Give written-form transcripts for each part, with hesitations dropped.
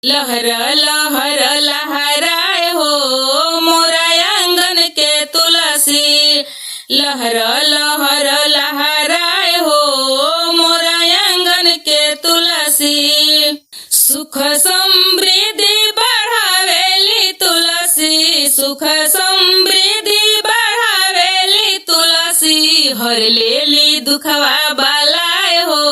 लहर लहर लहराए हो मोरा आंगन के तुलसी। लहर लहर लहराए हो मोरा आंगन के तुलसी। सुख समृद्धि बढ़ावेली तुलसी, सुख समृद्धि बढ़ावेली तुलसी। हर लेली दुखवा बालाए हो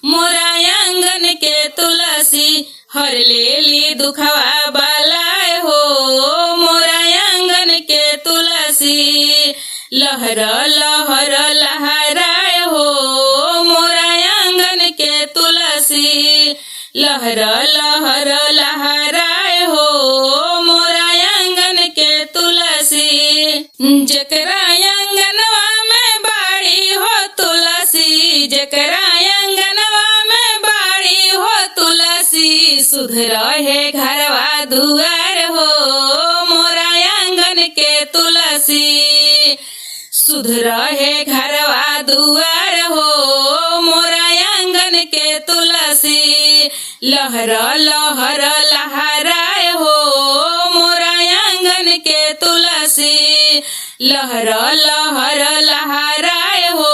मोरा आंगन के तुलसी। हर लेली दुखवा बालाए हो मोरा आंगन के तुलसी। लहर लहर लहराए हो मोरा आंगन के तुलसी। लहर लहर लहराए हो मोरा आंगन के तुलसी। जकरा आंगनवा में बाड़ी हो तुलसी, जकरा आंगनवा में बाड़ी हो तुलसी। सुध रहे घरवा दुआर हो मोरा आंगन के तुलसी। सुध रहे घरवा दुआर हो मोरा आंगन के तुलसी। लहर लहर लहराए हो मोरा आंगन के तुलसी। लहर लहर लहराए हो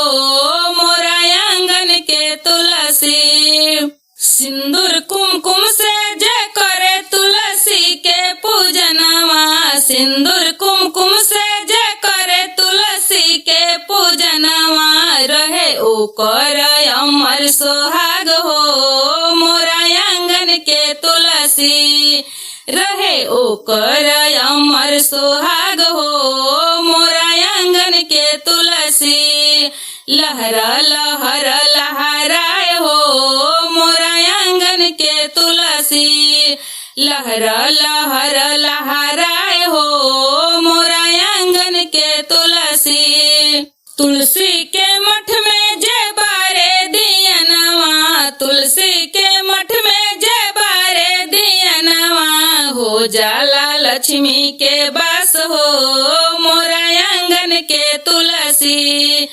मोरा आंगन के तुलसी। सिंदूर कुमकुम से जय करे तुलसी के पूजनवा। सिंदूर कुमकुम से जय करे तुलसी के पूजनवा। रहे ओकर अमर सोहाग हो मोरा आंगन के तुलसी। रहे ओकर अमर सोहाग हो मोरा आंगन के तुलसी। लहर लहर लहराए हो मोरा आंगन के तुलसी। लहर लहर लहराए हो मोरा आंगन के तुलसी। तुलसी के मठ में जय बारे दियनवा, तुलसी के मठ में जय बारे दियनवा। हो जाला लक्ष्मी के बास हो मोरा आंगन के तुलसी।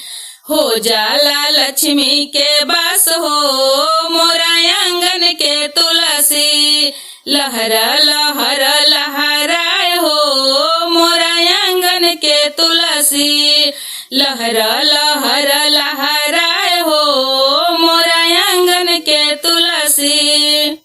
हो जाला लक्ष्मी के बास हो मोरा आंगन के तुलसी। लहर लहर लहराए हो मोरा आंगन के तुलसी। लहर